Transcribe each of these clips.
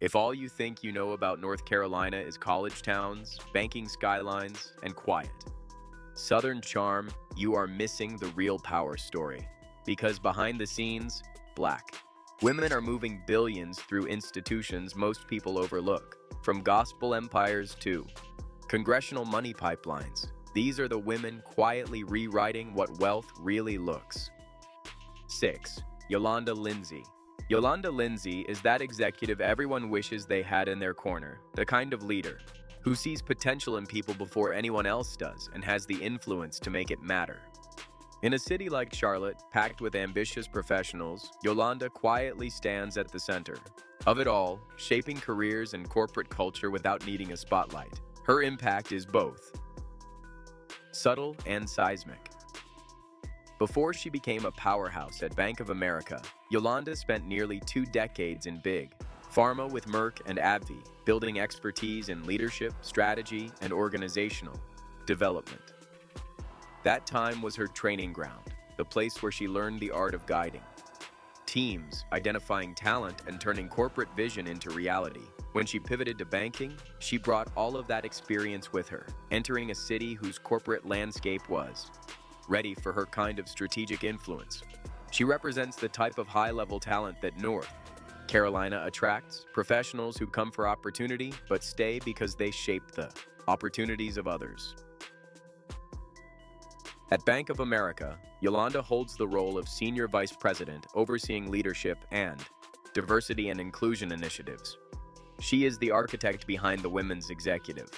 If all you think you know about North Carolina is college towns, banking skylines, and quiet, Southern charm, you are missing the real power story. Because behind the scenes, black women are moving billions through institutions most people overlook, from gospel empires to congressional money pipelines. These are the women quietly rewriting what wealth really looks. 6. Yolanda Lindsay. Yolanda Lindsay is that executive everyone wishes they had in their corner, the kind of leader who sees potential in people before anyone else does and has the influence to make it matter. In a city like Charlotte, packed with ambitious professionals, Yolanda quietly stands at the center of it all, shaping careers and corporate culture without needing a spotlight. Her impact is both subtle and seismic. Before she became a powerhouse at Bank of America, Yolanda spent nearly 2 decades in big pharma with Merck and AbbVie, building expertise in leadership, strategy, and organizational development. That time was her training ground, the place where she learned the art of guiding teams, identifying talent, and turning corporate vision into reality. When she pivoted to banking, she brought all of that experience with her, entering a city whose corporate landscape was ready for her kind of strategic influence. She represents the type of high-level talent that North Carolina attracts, professionals who come for opportunity but stay because they shape the opportunities of others. At Bank of America, Yolanda holds the role of Senior Vice President overseeing leadership and diversity and inclusion initiatives. She is the architect behind the Women's Executive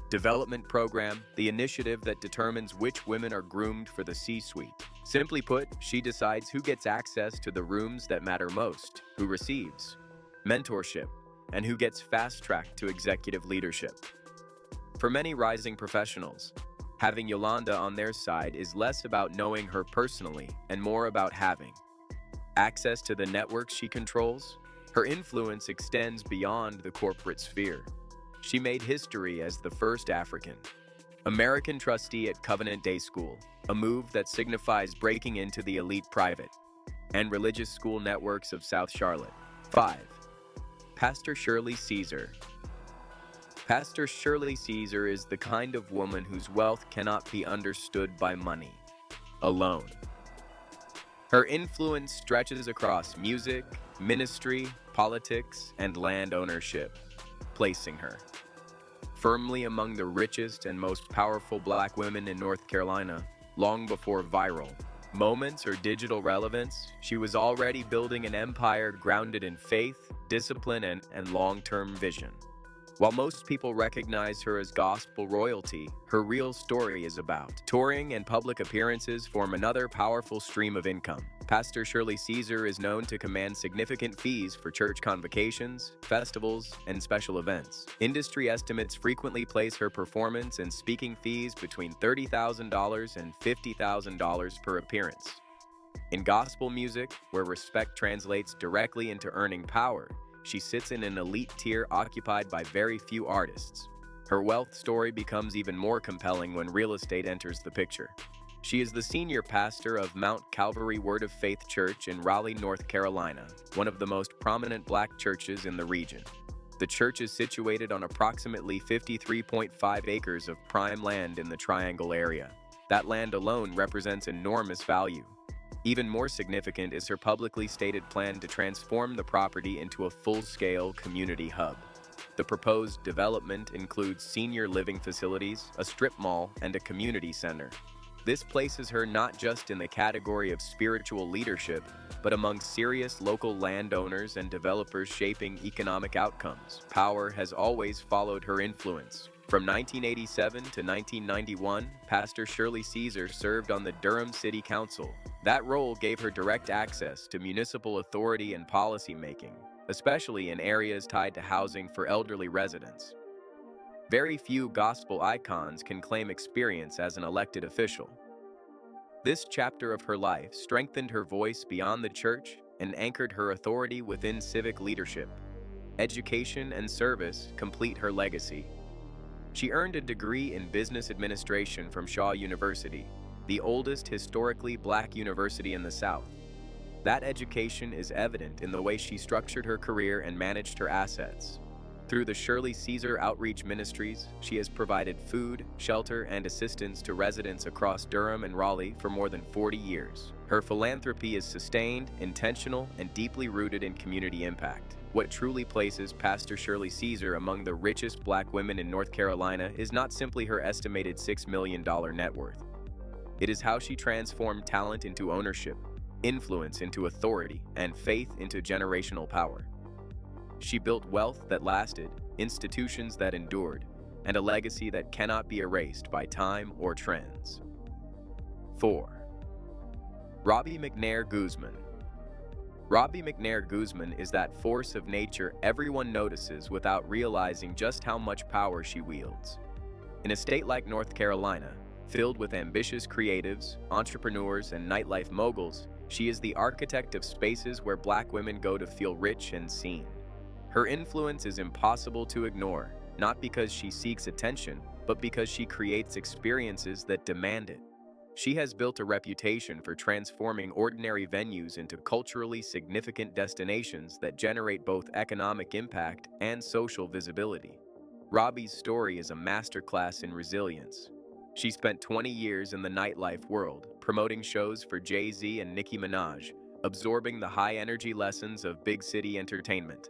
Development Program, the initiative that determines which women are groomed for the C-suite. Simply put, she decides who gets access to the rooms that matter most, who receives mentorship, and who gets fast-tracked to executive leadership. For many rising professionals, having Yolanda on their side is less about knowing her personally and more about having access to the networks she controls. Her influence extends beyond the corporate sphere. She made history as the first African American trustee at Covenant Day School, a move that signifies breaking into the elite private and religious school networks of South Charlotte. 5. Pastor Shirley Caesar. Pastor Shirley Caesar is the kind of woman whose wealth cannot be understood by money alone. Her influence stretches across music, ministry, politics, and land ownership, placing her firmly among the richest and most powerful black women in North Carolina. Long before viral moments or digital relevance, she was already building an empire grounded in faith, discipline, and long-term vision. While most people recognize her as gospel royalty, her real story is about touring, and public appearances form another powerful stream of income. Pastor Shirley Caesar is known to command significant fees for church convocations, festivals, and special events. Industry estimates frequently place her performance and speaking fees between $30,000 and $50,000 per appearance. In gospel music, where respect translates directly into earning power, she sits in an elite tier occupied by very few artists. Her wealth story becomes even more compelling when real estate enters the picture. She is the senior pastor of Mount Calvary Word of Faith Church in Raleigh, North Carolina, one of the most prominent black churches in the region. The church is situated on approximately 53.5 acres of prime land in the Triangle area. That land alone represents enormous value. Even more significant is her publicly stated plan to transform the property into a full-scale community hub. The proposed development includes senior living facilities, a strip mall, and a community center. This places her not just in the category of spiritual leadership, but among serious local landowners and developers shaping economic outcomes. Power has always followed her influence. From 1987 to 1991, Pastor Shirley Caesar served on the Durham City Council. That role gave her direct access to municipal authority and policy making, especially in areas tied to housing for elderly residents. Very few gospel icons can claim experience as an elected official. This chapter of her life strengthened her voice beyond the church and anchored her authority within civic leadership. Education and service complete her legacy. She earned a degree in business administration from Shaw University, the oldest historically black university in the South. That education is evident in the way she structured her career and managed her assets. Through the Shirley Caesar Outreach Ministries, she has provided food, shelter, and assistance to residents across Durham and Raleigh for more than 40 years. Her philanthropy is sustained, intentional, and deeply rooted in community impact. What truly places Pastor Shirley Caesar among the richest Black women in North Carolina is not simply her estimated $6 million net worth. It is how she transformed talent into ownership, influence into authority, and faith into generational power. She built wealth that lasted, institutions that endured, and a legacy that cannot be erased by time or trends. 4. Robbie McNair Guzman. Robbie McNair Guzman is that force of nature everyone notices without realizing just how much power she wields. In a state like North Carolina, filled with ambitious creatives, entrepreneurs, and nightlife moguls, she is the architect of spaces where Black women go to feel rich and seen. Her influence is impossible to ignore, not because she seeks attention, but because she creates experiences that demand it. She has built a reputation for transforming ordinary venues into culturally significant destinations that generate both economic impact and social visibility. Robbie's story is a masterclass in resilience. She spent 20 years in the nightlife world, promoting shows for Jay-Z and Nicki Minaj, absorbing the high-energy lessons of big city entertainment.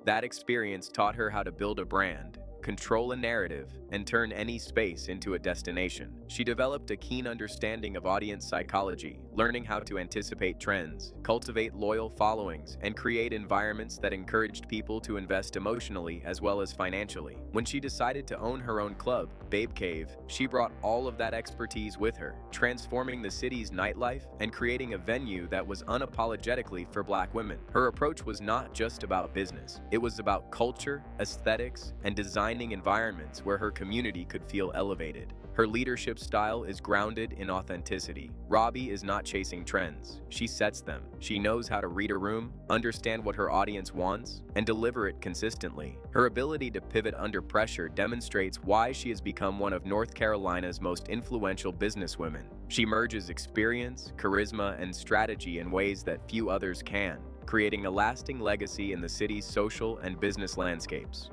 That experience taught her how to build a brand, control a narrative, and turn any space into a destination. She developed a keen understanding of audience psychology, learning how to anticipate trends, cultivate loyal followings, and create environments that encouraged people to invest emotionally as well as financially. When she decided to own her own club, Babe Cave, she brought all of that expertise with her, transforming the city's nightlife and creating a venue that was unapologetically for Black women. Her approach was not just about business. It was about culture, aesthetics, and designing environments where her community could feel elevated. Her leadership style is grounded in authenticity. Robbie is not chasing trends. She sets them. She knows how to read a room, understand what her audience wants, and deliver it consistently. Her ability to pivot under pressure demonstrates why she has become one of North Carolina's most influential businesswomen. She merges experience, charisma, and strategy in ways that few others can, creating a lasting legacy in the city's social and business landscapes.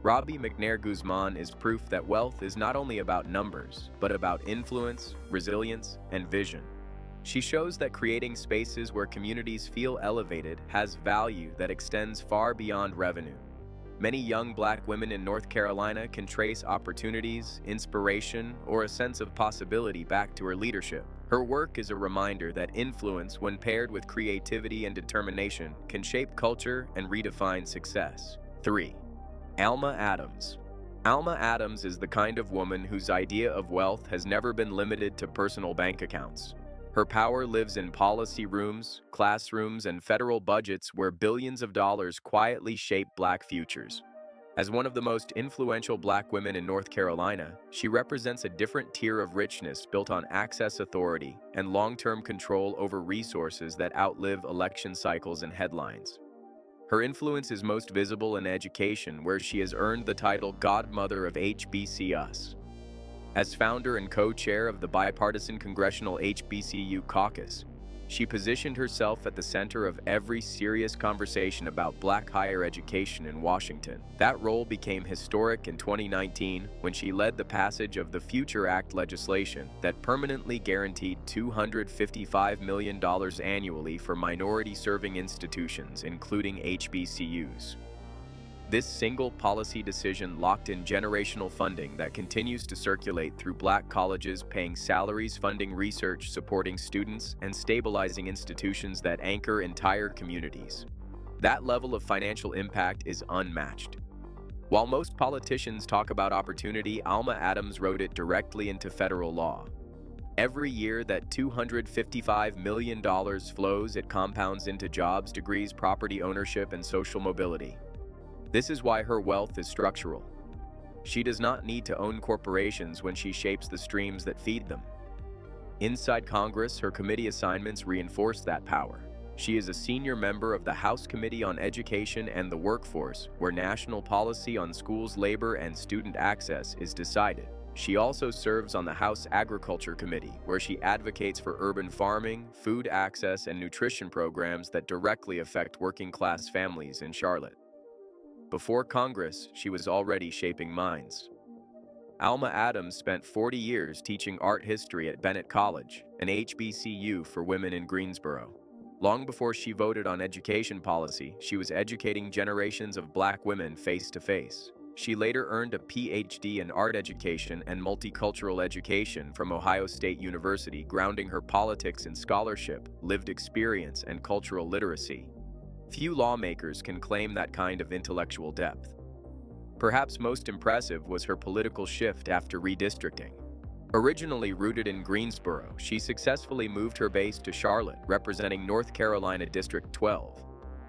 Robbie McNair Guzman is proof that wealth is not only about numbers, but about influence, resilience, and vision. She shows that creating spaces where communities feel elevated has value that extends far beyond revenue. Many young Black women in North Carolina can trace opportunities, inspiration, or a sense of possibility back to her leadership. Her work is a reminder that influence, when paired with creativity and determination, can shape culture and redefine success. 3. Alma Adams. Alma Adams is the kind of woman whose idea of wealth has never been limited to personal bank accounts. Her power lives in policy rooms, classrooms, and federal budgets where billions of dollars quietly shape Black futures. As one of the most influential Black women in North Carolina, she represents a different tier of richness built on access authority and long-term control over resources that outlive election cycles and headlines. Her influence is most visible in education, where she has earned the title Godmother of HBCUs. As founder and co-chair of the bipartisan congressional HBCU caucus, she positioned herself at the center of every serious conversation about Black higher education in Washington. That role became historic in 2019 when she led the passage of the Future Act legislation that permanently guaranteed $255 million annually for minority-serving institutions, including HBCUs. This single policy decision locked in generational funding that continues to circulate through Black colleges, paying salaries, funding research, supporting students, and stabilizing institutions that anchor entire communities. That level of financial impact is unmatched. While most politicians talk about opportunity, Alma Adams wrote it directly into federal law. Every year that $255 million flows, it compounds into jobs, degrees, property ownership, and social mobility. This is why her wealth is structural. She does not need to own corporations when she shapes the streams that feed them. Inside Congress, her committee assignments reinforce that power. She is a senior member of the House Committee on Education and the Workforce, where national policy on schools, labor, and student access is decided. She also serves on the House Agriculture Committee, where she advocates for urban farming, food access, and nutrition programs that directly affect working-class families in Charlotte. Before Congress, she was already shaping minds. Alma Adams spent 40 years teaching art history at Bennett College, an HBCU for women in Greensboro. Long before she voted on education policy, she was educating generations of Black women face to face. She later earned a PhD in art education and multicultural education from Ohio State University, grounding her politics in scholarship, lived experience, and cultural literacy. Few lawmakers can claim that kind of intellectual depth. Perhaps most impressive was her political shift after redistricting. Originally rooted in Greensboro, she successfully moved her base to Charlotte, representing North Carolina District 12.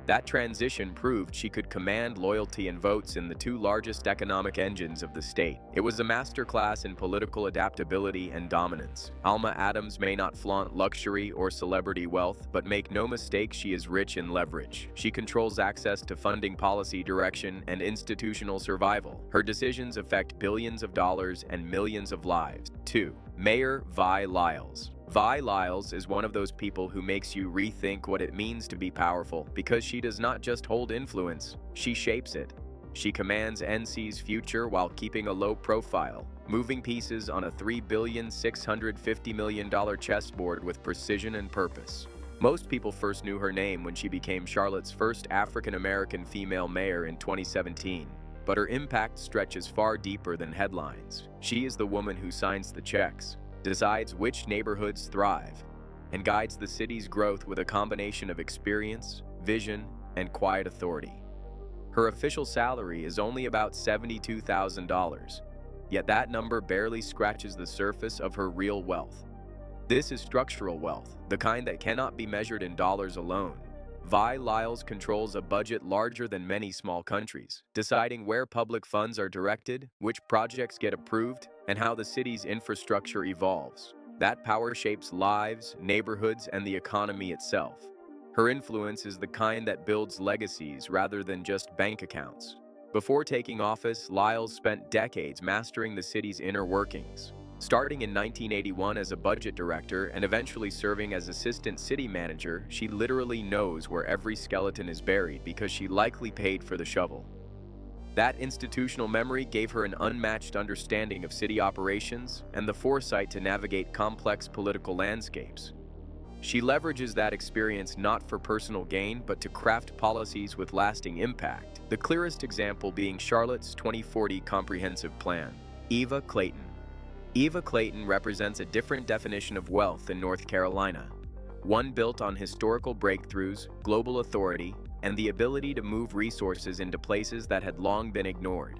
That transition proved she could command loyalty and votes in the two largest economic engines of the state. It was a masterclass in political adaptability and dominance. Alma Adams may not flaunt luxury or celebrity wealth, but make no mistake, she is rich in leverage. She controls access to funding, policy direction, and institutional survival. Her decisions affect billions of dollars and millions of lives. 2. Mayor Vi Lyles. Vi Lyles is one of those people who makes you rethink what it means to be powerful, because she does not just hold influence, she shapes it. She commands NC's future while keeping a low profile, moving pieces on a $3.65 billion chessboard with precision and purpose. Most people first knew her name when she became Charlotte's first African-American female mayor in 2017. But her impact stretches far deeper than headlines. She is the woman who signs the checks, decides which neighborhoods thrive, and guides the city's growth with a combination of experience, vision, and quiet authority. Her official salary is only about $72,000, yet that number barely scratches the surface of her real wealth. This is structural wealth, the kind that cannot be measured in dollars alone. Vi Lyles controls a budget larger than many small countries, deciding where public funds are directed, which projects get approved, and how the city's infrastructure evolves. That power shapes lives, neighborhoods, and the economy itself. Her influence is the kind that builds legacies rather than just bank accounts. Before taking office, Lyles spent decades mastering the city's inner workings. Starting in 1981 as a budget director and eventually serving as assistant city manager, she literally knows where every skeleton is buried because she likely paid for the shovel. That institutional memory gave her an unmatched understanding of city operations and the foresight to navigate complex political landscapes. She leverages that experience not for personal gain, but to craft policies with lasting impact, the clearest example being Charlotte's 2040 Comprehensive Plan. Eva Clayton. Eva Clayton represents a different definition of wealth in North Carolina, one built on historical breakthroughs, global authority, and the ability to move resources into places that had long been ignored.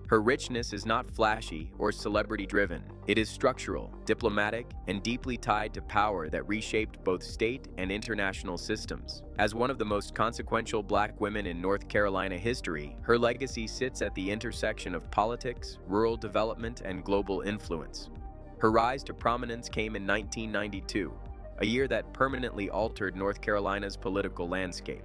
Her richness is not flashy or celebrity-driven. It is structural, diplomatic, and deeply tied to power that reshaped both state and international systems. As one of the most consequential Black women in North Carolina history, her legacy sits at the intersection of politics, rural development, and global influence. Her rise to prominence came in 1992, a year that permanently altered North Carolina's political landscape.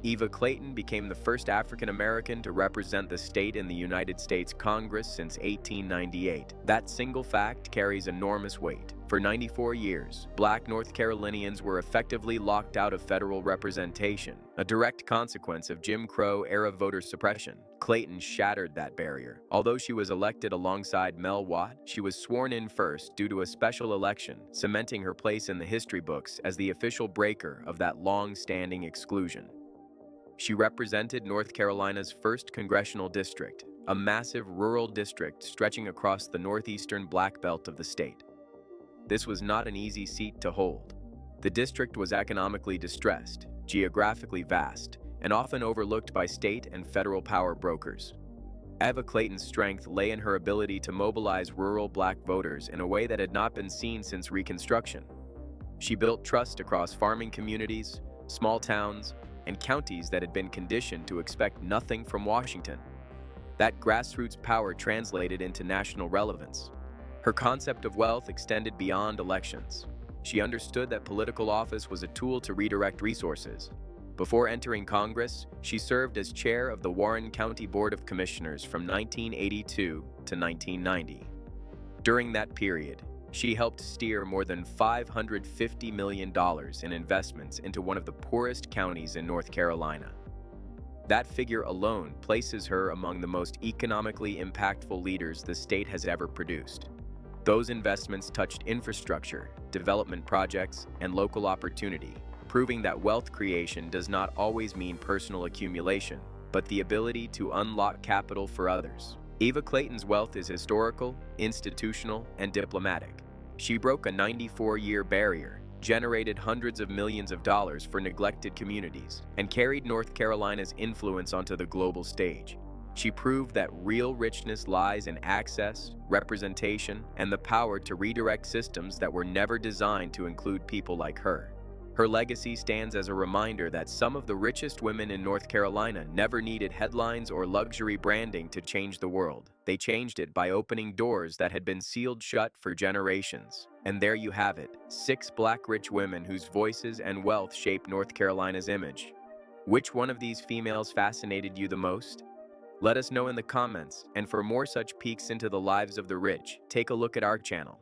Eva Clayton became the first African American to represent the state in the United States Congress since 1898. That single fact carries enormous weight. For 94 years, Black North Carolinians were effectively locked out of federal representation, a direct consequence of Jim Crow-era voter suppression. Clayton shattered that barrier. Although she was elected alongside Mel Watt, she was sworn in first due to a special election, cementing her place in the history books as the official breaker of that long-standing exclusion. She represented North Carolina's first congressional district, a massive rural district stretching across the northeastern Black Belt of the state. This was not an easy seat to hold. The district was economically distressed, geographically vast, and often overlooked by state and federal power brokers. Eva Clayton's strength lay in her ability to mobilize rural Black voters in a way that had not been seen since Reconstruction. She built trust across farming communities, small towns, and counties that had been conditioned to expect nothing from Washington. That grassroots power translated into national relevance. Her concept of wealth extended beyond elections. She understood that political office was a tool to redirect resources. Before entering Congress, she served as chair of the Warren County Board of Commissioners from 1982 to 1990. During that period, she helped steer more than $550 million in investments into one of the poorest counties in North Carolina. That figure alone places her among the most economically impactful leaders the state has ever produced. Those investments touched infrastructure, development projects, and local opportunity, proving that wealth creation does not always mean personal accumulation, but the ability to unlock capital for others. Eva Clayton's wealth is historical, institutional, and diplomatic. She broke a 94-year barrier, generated hundreds of millions of dollars for neglected communities, and carried North Carolina's influence onto the global stage. She proved that real richness lies in access, representation, and the power to redirect systems that were never designed to include people like her. Her legacy stands as a reminder that some of the richest women in North Carolina never needed headlines or luxury branding to change the world. They changed it by opening doors that had been sealed shut for generations. And there you have it, 6 Black rich women whose voices and wealth shaped North Carolina's image. Which one of these females fascinated you the most? Let us know in the comments, and for more such peeks into the lives of the rich, take a look at our channel.